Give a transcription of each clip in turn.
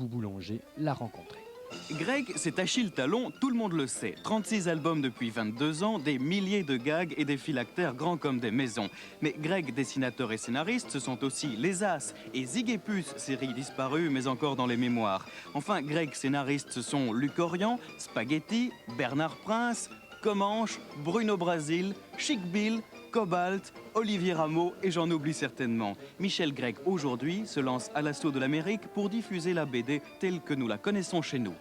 Debout Boulanger l'a rencontré. Greg, c'est Achille Talon, tout le monde le sait. 36 albums depuis 22 ans, des milliers de gags et des phylactères grands comme des maisons. Mais Greg, dessinateur et scénariste, ce sont aussi Les As et Zig et Puce, série disparue mais encore dans les mémoires. Enfin, Greg, scénariste, ce sont Luc Orion, Spaghetti, Bernard Prince, Comanche, Bruno Brasil, Chic Bill, Cobalt, Olivier Rameau et j'en oublie certainement. Michel Greg, aujourd'hui, se lance à l'assaut de l'Amérique pour diffuser la BD telle que nous la connaissons chez nous.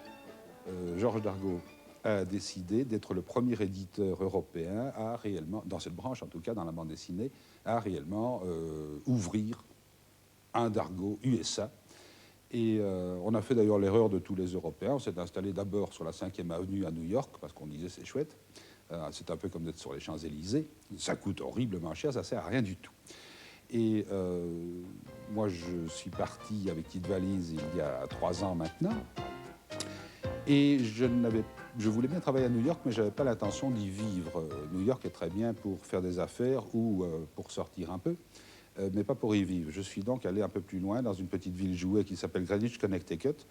Georges Dargaud a décidé d'être le premier éditeur européen à réellement, dans cette branche en tout cas, dans la bande dessinée, à réellement ouvrir un Dargaud USA. Et on a fait d'ailleurs l'erreur de tous les Européens. On s'est installé d'abord sur la 5e avenue à New York, parce qu'on disait c'est chouette. C'est un peu comme d'être sur les Champs-Élysées. Ça coûte horriblement cher, ça ne sert à rien du tout. Et moi, je suis parti avec petite valise il y a 3 ans maintenant. Et je voulais bien travailler à New York, mais je n'avais pas l'intention d'y vivre. New York est très bien pour faire des affaires ou pour sortir un peu, mais pas pour y vivre. Je suis donc allé un peu plus loin, dans une petite ville jouée qui s'appelle Greenwich, Connecticut,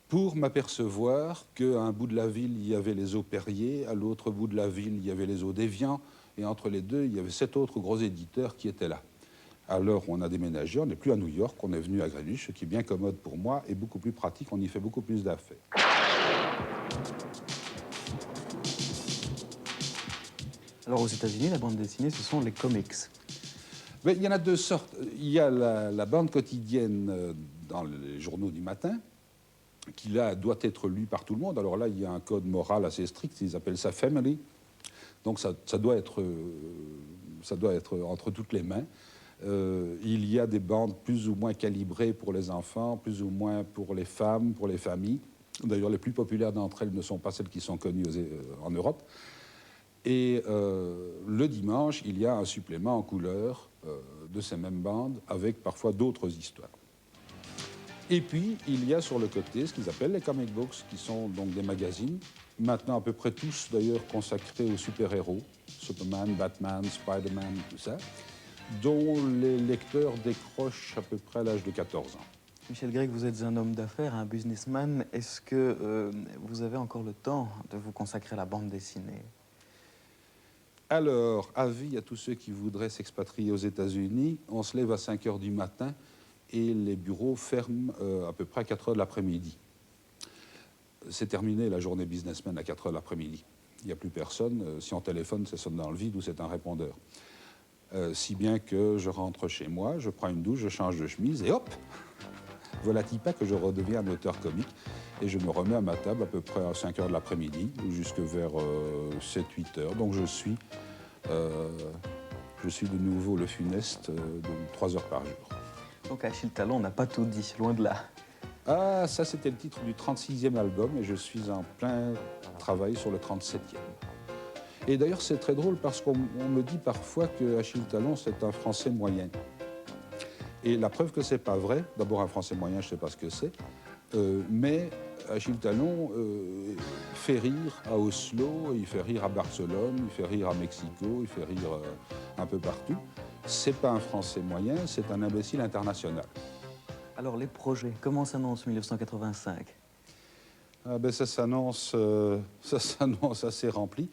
pour m'apercevoir qu'à un bout de la ville, il y avait les eaux Perrier, à l'autre bout de la ville, il y avait les eaux d'Évian, et entre les deux, il y avait 7 autres gros éditeurs qui étaient là. Alors, on a déménagé, on n'est plus à New York, on est venu à Greenwich, ce qui est bien commode pour moi et beaucoup plus pratique, on y fait beaucoup plus d'affaires. Alors aux États-Unis, la bande dessinée, ce sont les comics. Mais il y en a 2 sortes. Il y a la bande quotidienne dans les journaux du matin, qui là doit être lue par tout le monde. Alors là, il y a un code moral assez strict, ils appellent ça family. Donc ça doit être entre toutes les mains. Il y a des bandes plus ou moins calibrées pour les enfants, plus ou moins pour les femmes, pour les familles. D'ailleurs, les plus populaires d'entre elles ne sont pas celles qui sont connues en Europe. Et le dimanche, il y a un supplément en couleur de ces mêmes bandes, avec parfois d'autres histoires. Et puis, il y a sur le côté ce qu'ils appellent les comic books, qui sont donc des magazines, maintenant à peu près tous d'ailleurs consacrés aux super-héros, Superman, Batman, Spider-Man, tout ça, dont les lecteurs décrochent à peu près à l'âge de 14 ans. Michel Greg, vous êtes un homme d'affaires, un businessman. Est-ce que vous avez encore le temps de vous consacrer à la bande dessinée? Alors, avis à tous ceux qui voudraient s'expatrier aux États-Unis, on se lève à 5 heures du matin et les bureaux ferment à peu près à 4 heures de l'après-midi. C'est terminé la journée businessman à 4 heures de l'après-midi. Il n'y a plus personne. Si on téléphone, ça sonne dans le vide ou c'est un répondeur. Si bien que je rentre chez moi, je prends une douche, je change de chemise et hop, voilà-t-il pas que je redeviens un auteur comique et je me remets à ma table à peu près à 5 heures de l'après-midi jusque vers 7-8 heures. Donc je suis de nouveau le funeste de 3 heures par jour. Donc Achille Talon n'a pas tout dit, loin de là. Ah, ça c'était le titre du 36e album et je suis en plein travail sur le 37e. Et d'ailleurs c'est très drôle parce qu'on me dit parfois que Achille Talon c'est un Français moyen. Et la preuve que c'est pas vrai, d'abord un Français moyen, je sais pas ce que c'est, mais Achille Talon fait rire à Oslo, il fait rire à Barcelone, il fait rire à Mexico, il fait rire un peu partout. C'est pas un Français moyen, c'est un imbécile international. Alors les projets, comment s'annonce 1985? Ah ben ça s'annonce assez rempli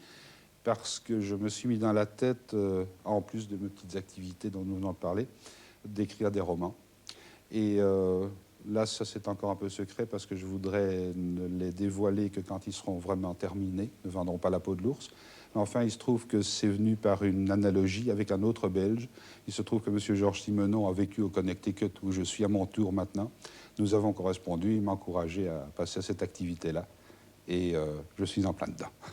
parce que je me suis mis dans la tête, en plus de mes petites activités dont nous venons de parler, d'écrire des romans. Et là, ça c'est encore un peu secret parce que je voudrais ne les dévoiler que quand ils seront vraiment terminés, ne vendront pas la peau de l'ours. Mais enfin, il se trouve que c'est venu par une analogie avec un autre Belge. Il se trouve que M. Georges Simenon a vécu au Connecticut, où je suis à mon tour maintenant. Nous avons correspondu, il m'a encouragé à passer à cette activité-là. Et je suis en plein dedans.